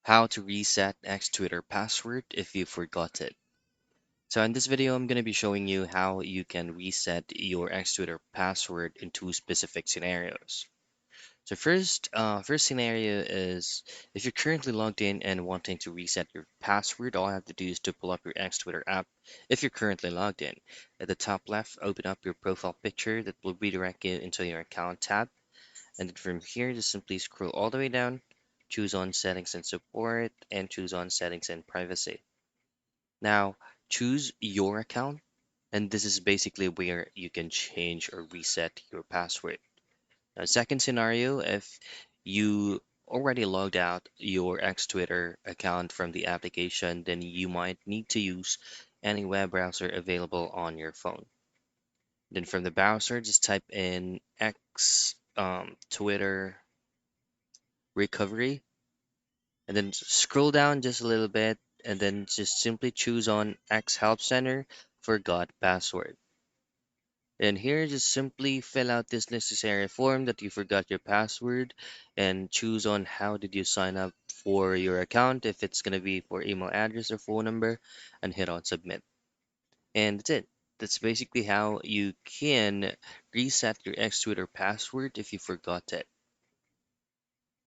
How to reset X Twitter password if you forgot it. So in this video, I'm going to be showing you how you can reset your X Twitter password in two specific scenarios. So first scenario is if you're currently logged in and wanting to reset your password, all you have to do is to pull up your X Twitter app if you're currently logged in. At the top left, open up your profile picture that will redirect you into your account tab. And then from here, just simply scroll all the way down, choose on settings and support, and choose on settings and privacy. Now, choose your account, and this is basically where you can change or reset your password. Now, second scenario, if you already logged out your X Twitter account from the application, then you might need to use any web browser available on your phone. Then from the browser, just type in X Twitter recovery and then scroll down just a little bit and then just simply choose on X Help Center forgot password. And here just simply fill out this necessary form that you forgot your password and choose on how did you sign up for your account if it's going to be for email address or phone number and hit on submit. And that's it. That's basically how you can reset your X Twitter password if you forgot it.